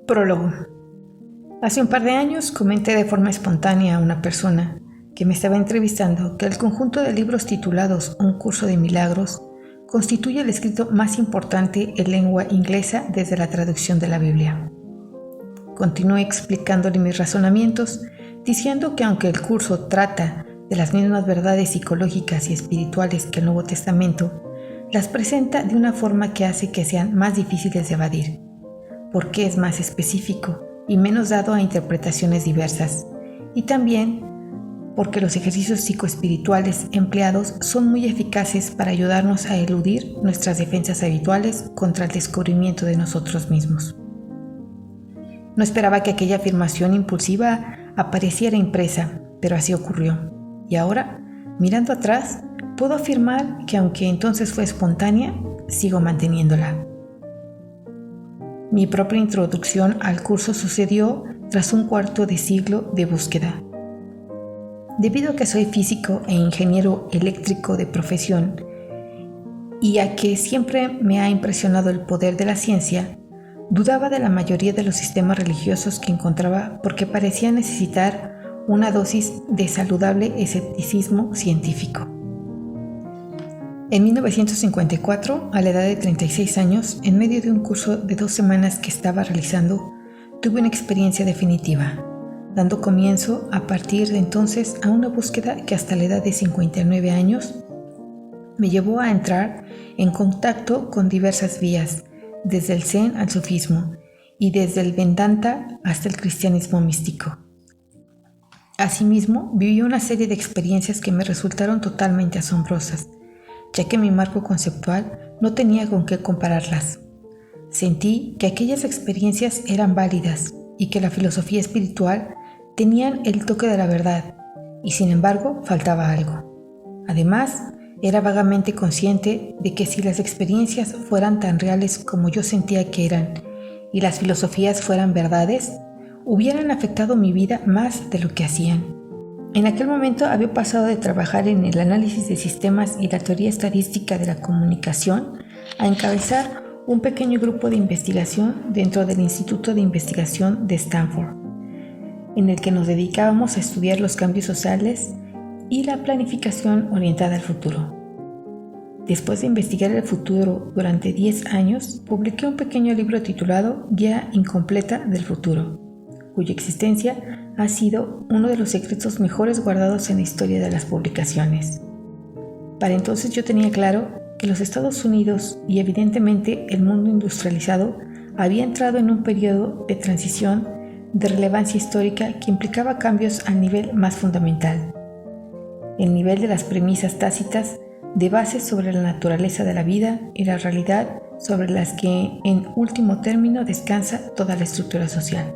Prólogo. Hace un par de años comenté de forma espontánea a una persona que me estaba entrevistando que el conjunto de libros titulados Un curso de milagros constituye el escrito más importante en lengua inglesa desde la traducción de la Biblia. Continué explicándole mis razonamientos, diciendo que aunque el curso trata de las mismas verdades psicológicas y espirituales que el Nuevo Testamento, las presenta de una forma que hace que sean más difíciles de evadir, porque es más específico y menos dado a interpretaciones diversas, y también porque los ejercicios psicoespirituales empleados son muy eficaces para ayudarnos a eludir nuestras defensas habituales contra el descubrimiento de nosotros mismos. No esperaba que aquella afirmación impulsiva apareciera impresa, pero así ocurrió. Y ahora, mirando atrás, puedo afirmar que aunque entonces fue espontánea, sigo manteniéndola. Mi propia introducción al curso sucedió tras un cuarto de siglo de búsqueda. Debido a que soy físico e ingeniero eléctrico de profesión y a que siempre me ha impresionado el poder de la ciencia, dudaba de la mayoría de los sistemas religiosos que encontraba porque parecía necesitar una dosis de saludable escepticismo científico. En 1954, a la edad de 36 años, en medio de un curso de 2 semanas que estaba realizando, tuve una experiencia definitiva, dando comienzo a partir de entonces a una búsqueda que hasta la edad de 59 años me llevó a entrar en contacto con diversas vías, desde el Zen al sufismo y desde el Vedanta hasta el cristianismo místico. Asimismo, viví una serie de experiencias que me resultaron totalmente asombrosas, ya que mi marco conceptual no tenía con qué compararlas. Sentí que aquellas experiencias eran válidas y que la filosofía espiritual tenían el toque de la verdad, y sin embargo faltaba algo. Además, era vagamente consciente de que si las experiencias fueran tan reales como yo sentía que eran, y las filosofías fueran verdades, hubieran afectado mi vida más de lo que hacían. En aquel momento había pasado de trabajar en el análisis de sistemas y la teoría estadística de la comunicación a encabezar un pequeño grupo de investigación dentro del Instituto de Investigación de Stanford, en el que nos dedicábamos a estudiar los cambios sociales y la planificación orientada al futuro. Después de investigar el futuro durante 10 años, publiqué un pequeño libro titulado Guía Incompleta del Futuro, cuya existencia ha sido uno de los secretos mejores guardados en la historia de las publicaciones. Para entonces yo tenía claro que los Estados Unidos y evidentemente el mundo industrializado había entrado en un periodo de transición de relevancia histórica que implicaba cambios al nivel más fundamental, el nivel de las premisas tácitas de bases sobre la naturaleza de la vida y la realidad sobre las que en último término descansa toda la estructura social.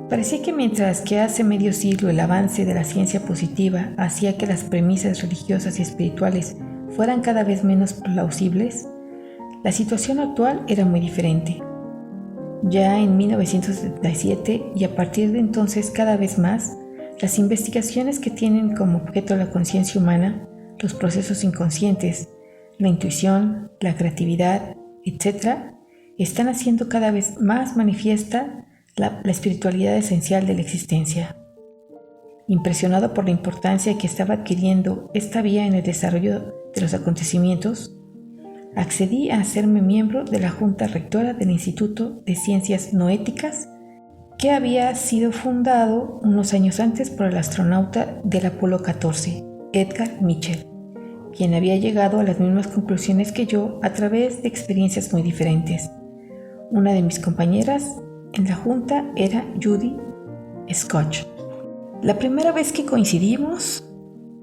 Parecía que mientras que hace medio siglo el avance de la ciencia positiva hacía que las premisas religiosas y espirituales fueran cada vez menos plausibles, la situación actual era muy diferente. Ya en 1977 y a partir de entonces cada vez más, las investigaciones que tienen como objeto la conciencia humana, los procesos inconscientes, la intuición, la creatividad, etc., están haciendo cada vez más manifiesta la espiritualidad esencial de la existencia. Impresionado por la importancia que estaba adquiriendo esta vía en el desarrollo de los acontecimientos, accedí a hacerme miembro de la Junta Rectora del Instituto de Ciencias Noéticas, que había sido fundado unos años antes por el astronauta del Apolo 14, Edgar Mitchell, quien había llegado a las mismas conclusiones que yo a través de experiencias muy diferentes. Una de mis compañeras en la junta era Judy Scotch. La primera vez que coincidimos,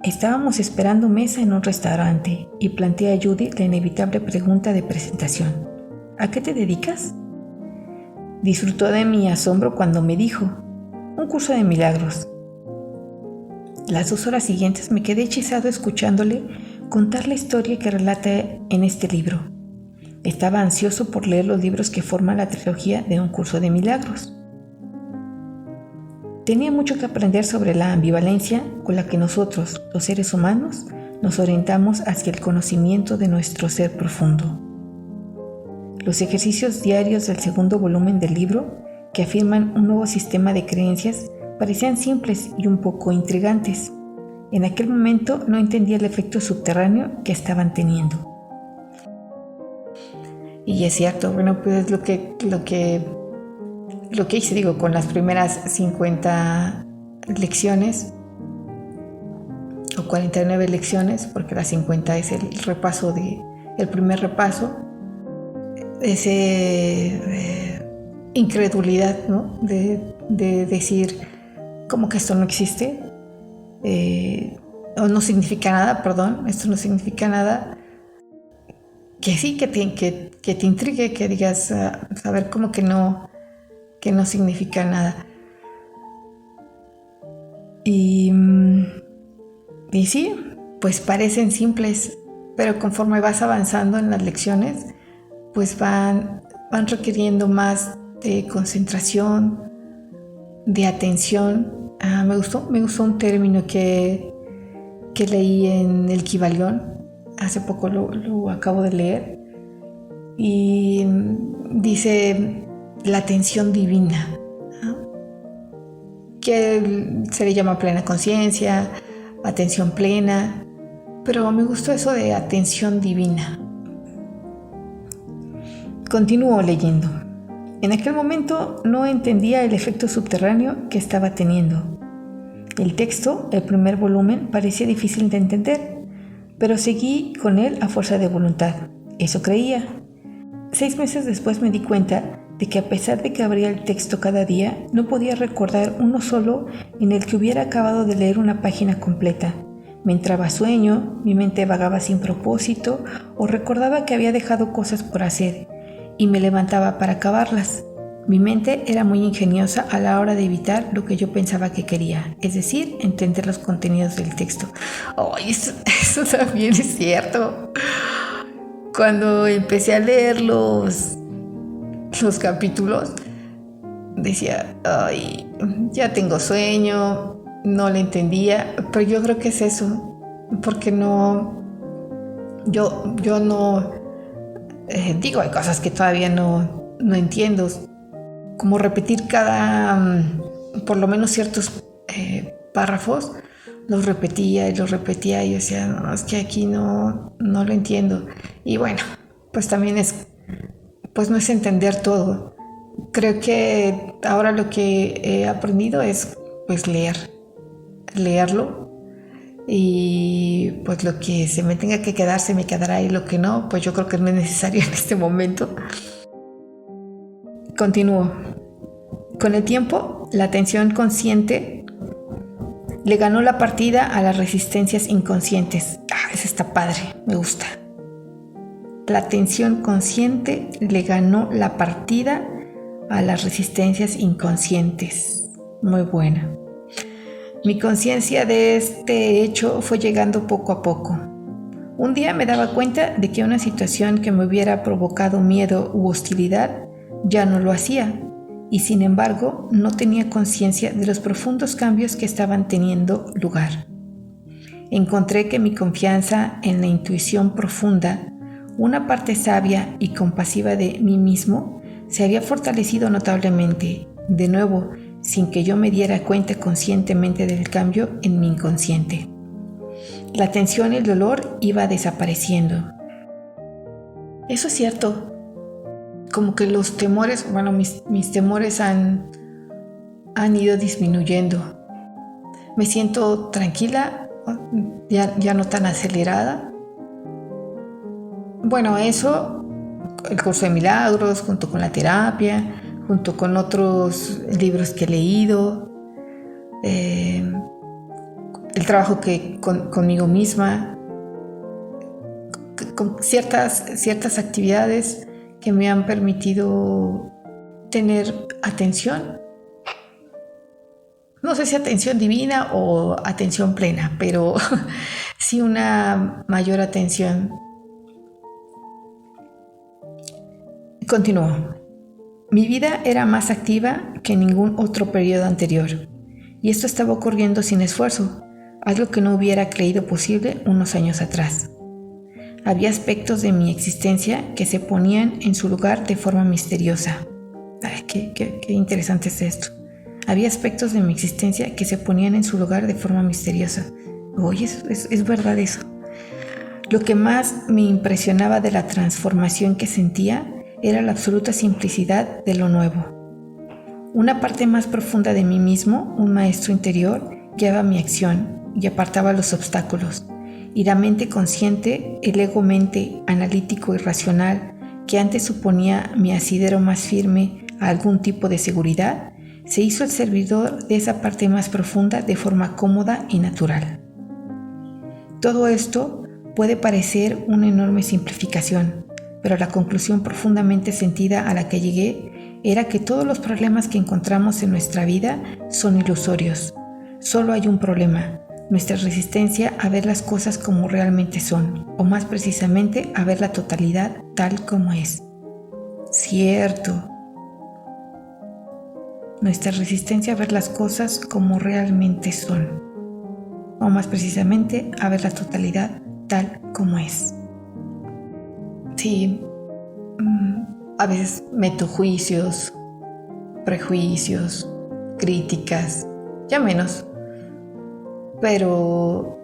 estábamos esperando mesa en un restaurante y planteé a Judy la inevitable pregunta de presentación: ¿a qué te dedicas? Disfrutó de mi asombro cuando me dijo: un curso de milagros. Las 2 horas siguientes me quedé hechizado escuchándole contar la historia que relata en este libro. Estaba ansioso por leer los libros que forman la trilogía de Un curso de milagros. Tenía mucho que aprender sobre la ambivalencia con la que nosotros, los seres humanos, nos orientamos hacia el conocimiento de nuestro ser profundo. Los ejercicios diarios del segundo volumen del libro, que afirman un nuevo sistema de creencias, parecían simples y un poco intrigantes. En aquel momento no entendía el efecto subterráneo que estaban teniendo. Y es cierto, bueno, pues lo que hice, digo, con las primeras 50 lecciones o 49 lecciones, porque las 50 es el primer repaso, incredulidad, ¿no? De decir, ¿cómo que esto no existe? O no significa nada, esto no significa nada. Que sí, que te intrigue, que digas, saber cómo que no significa nada. Y sí, pues parecen simples, pero conforme vas avanzando en las lecciones, pues van requiriendo más de concentración, de atención. Me gustó un término que leí en el Kybalión. Hace poco lo acabo de leer y dice la atención divina, ¿no? Que se le llama plena conciencia, atención plena, pero me gustó eso de atención divina. Continúo leyendo. En aquel momento no entendía el efecto subterráneo que estaba teniendo. El texto, el primer volumen, parecía difícil de entender, pero seguí con él a fuerza de voluntad. Eso creía. 6 meses después me di cuenta de que a pesar de que abría el texto cada día, no podía recordar uno solo en el que hubiera acabado de leer una página completa. Me entraba sueño, mi mente vagaba sin propósito o recordaba que había dejado cosas por hacer y me levantaba para acabarlas. Mi mente era muy ingeniosa a la hora de evitar lo que yo pensaba que quería, es decir, entender los contenidos del texto. Eso también es cierto. Cuando empecé a leer los capítulos, decía, ya tengo sueño, no le entendía, pero yo creo que es eso, porque yo no, digo, hay cosas que todavía no entiendo, como repetir por lo menos ciertos párrafos, los repetía y yo decía, no, es que aquí no lo entiendo. Y bueno, pues también no es entender todo. Creo que ahora lo que he aprendido es pues leerlo, y pues lo que se me tenga que quedar se me quedará, y lo que no, pues yo creo que no es necesario en este momento. Continúo. Con el tiempo, la atención consciente le ganó la partida a las resistencias inconscientes. Eso está padre, me gusta. La atención consciente le ganó la partida a las resistencias inconscientes. Muy buena. Mi conciencia de este hecho fue llegando poco a poco. Un día me daba cuenta de que una situación que me hubiera provocado miedo u hostilidad ya no lo hacía, y sin embargo no tenía conciencia de los profundos cambios que estaban teniendo lugar. Encontré que mi confianza en la intuición profunda, una parte sabia y compasiva de mí mismo, se había fortalecido notablemente, de nuevo, sin que yo me diera cuenta conscientemente del cambio en mi inconsciente. La tensión y el dolor iba desapareciendo. Eso es cierto. Como que los temores, mis temores han ido disminuyendo. Me siento tranquila, ya no tan acelerada. Bueno, eso, el curso de milagros, junto con la terapia, junto con otros libros que he leído, el trabajo conmigo misma, con ciertas actividades que me han permitido tener atención. No sé si atención divina o atención plena, pero sí una mayor atención. Continúo. Mi vida era más activa que en ningún otro periodo anterior, y esto estaba ocurriendo sin esfuerzo, algo que no hubiera creído posible unos años atrás. Había aspectos de mi existencia que se ponían en su lugar de forma misteriosa. Ay, qué interesante es esto. Había aspectos de mi existencia que se ponían en su lugar de forma misteriosa. Oye, es verdad eso. Lo que más me impresionaba de la transformación que sentía era la absoluta simplicidad de lo nuevo. Una parte más profunda de mí mismo, un maestro interior, guiaba mi acción y apartaba los obstáculos. Y la mente consciente, el ego-mente analítico y racional, que antes suponía mi asidero más firme a algún tipo de seguridad, se hizo el servidor de esa parte más profunda de forma cómoda y natural. Todo esto puede parecer una enorme simplificación, pero la conclusión profundamente sentida a la que llegué era que todos los problemas que encontramos en nuestra vida son ilusorios. Solo hay un problema: nuestra resistencia a ver las cosas como realmente son, o más precisamente a ver la totalidad tal como es. Cierto. Nuestra resistencia a ver las cosas como realmente son, o más precisamente a ver la totalidad tal como es. Sí, a veces meto juicios, prejuicios, críticas, ya menos, pero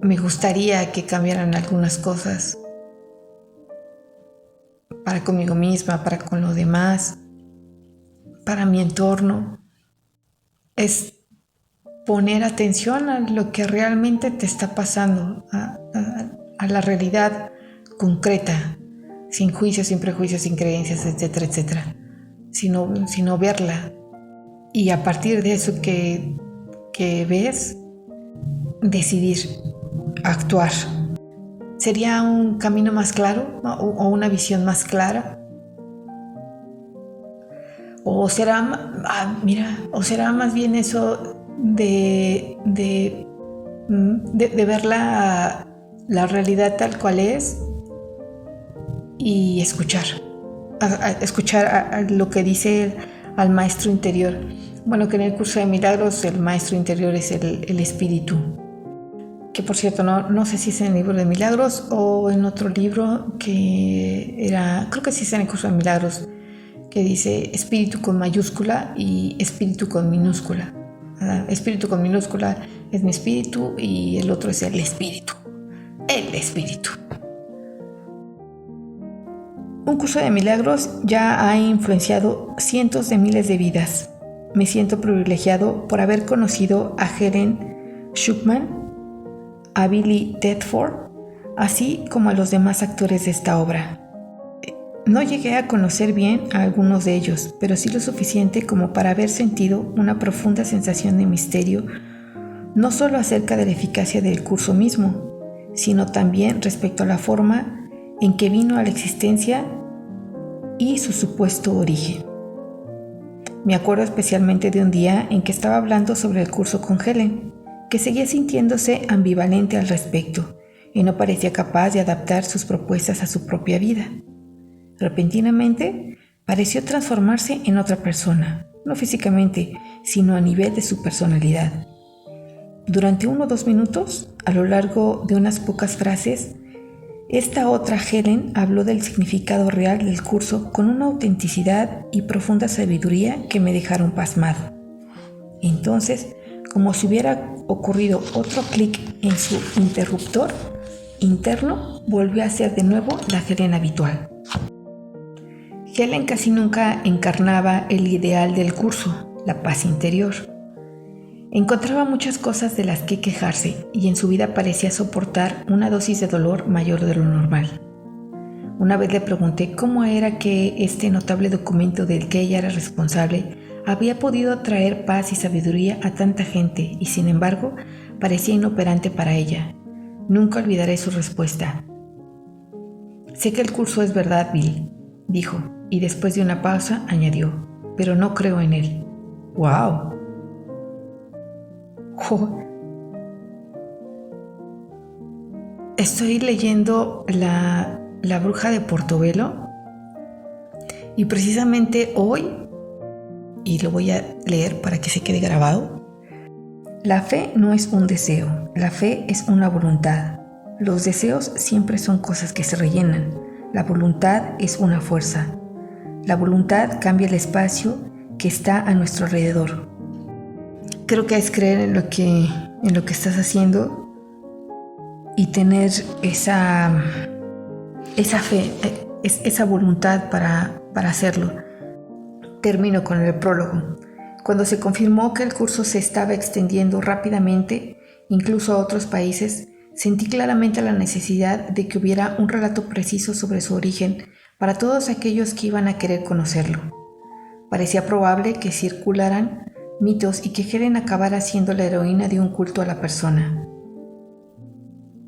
me gustaría que cambiaran algunas cosas para conmigo misma, para con los demás, para mi entorno. Es poner atención a lo que realmente te está pasando, a la realidad concreta, sin juicios, sin prejuicios, sin creencias, etcétera, etcétera, sino verla. Y a partir de eso que ves, decidir, actuar. ¿Sería un camino más claro o una visión más clara? ¿O será más bien eso de ver la realidad tal cual es y escuchar a lo que dice al maestro interior? Bueno, que en el curso de milagros el maestro interior es el espíritu, que por cierto no sé si es en el libro de milagros o en otro libro creo que sí es en el curso de milagros, que dice espíritu con mayúscula y espíritu con minúscula. Espíritu con minúscula es mi espíritu y el otro es el espíritu. El espíritu. Un curso de milagros ya ha influenciado cientos de miles de vidas. Me siento privilegiado por haber conocido a Helen Schucman, a Billy Tedford, así como a los demás actores de esta obra. No llegué a conocer bien a algunos de ellos, pero sí lo suficiente como para haber sentido una profunda sensación de misterio, no solo acerca de la eficacia del curso mismo, sino también respecto a la forma en que vino a la existencia y su supuesto origen. Me acuerdo especialmente de un día en que estaba hablando sobre el curso con Helen, que seguía sintiéndose ambivalente al respecto y no parecía capaz de adaptar sus propuestas a su propia vida. Repentinamente, pareció transformarse en otra persona, no físicamente, sino a nivel de su personalidad. Durante 1 o 2 minutos, a lo largo de unas pocas frases, esta otra Helen habló del significado real del curso con una autenticidad y profunda sabiduría que me dejaron pasmado. Entonces, como si hubiera ocurrido otro clic en su interruptor interno, volvió a ser de nuevo la Helen habitual. Helen casi nunca encarnaba el ideal del curso, la paz interior. Encontraba muchas cosas de las que quejarse y en su vida parecía soportar una dosis de dolor mayor de lo normal. Una vez le pregunté cómo era que este notable documento del que ella era responsable había podido traer paz y sabiduría a tanta gente y sin embargo parecía inoperante para ella. Nunca olvidaré su respuesta. «Sé que el curso es verdad, Bill», dijo, y después de una pausa añadió, «pero no creo en él». ¡Wow! Oh. Estoy leyendo la bruja de Portobelo y precisamente hoy, y lo voy a leer para que se quede grabado, la fe no es un deseo, la fe es una voluntad. Los deseos siempre son cosas que se rellenan. La voluntad es una fuerza. La voluntad cambia el espacio que está a nuestro alrededor. Creo que es creer en lo que estás haciendo y tener esa fe, esa voluntad para hacerlo. Termino con el prólogo. Cuando se confirmó que el curso se estaba extendiendo rápidamente, incluso a otros países, sentí claramente la necesidad de que hubiera un relato preciso sobre su origen para todos aquellos que iban a querer conocerlo. Parecía probable que circularan mitos y que Helen acabara siendo la heroína de un culto a la persona.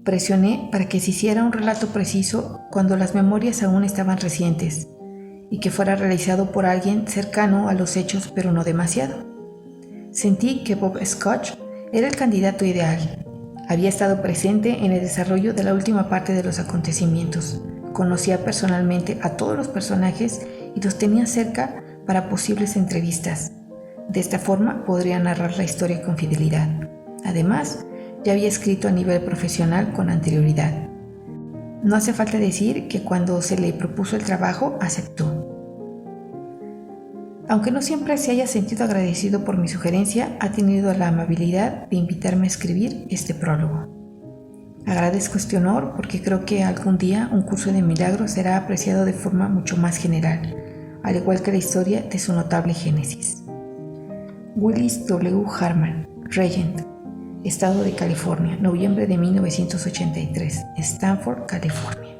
Presioné para que se hiciera un relato preciso cuando las memorias aún estaban recientes y que fuera realizado por alguien cercano a los hechos pero no demasiado. Sentí que Bob Scotch era el candidato ideal. Había estado presente en el desarrollo de la última parte de los acontecimientos. Conocía personalmente a todos los personajes y los tenía cerca para posibles entrevistas. De esta forma podría narrar la historia con fidelidad. Además, ya había escrito a nivel profesional con anterioridad. No hace falta decir que cuando se le propuso el trabajo, aceptó. Aunque no siempre se haya sentido agradecido por mi sugerencia, ha tenido la amabilidad de invitarme a escribir este prólogo. Agradezco este honor porque creo que algún día un curso de milagros será apreciado de forma mucho más general, al igual que la historia de su notable génesis. Willis W. Harman, Regent, Estado de California, noviembre de 1983, Stanford, California.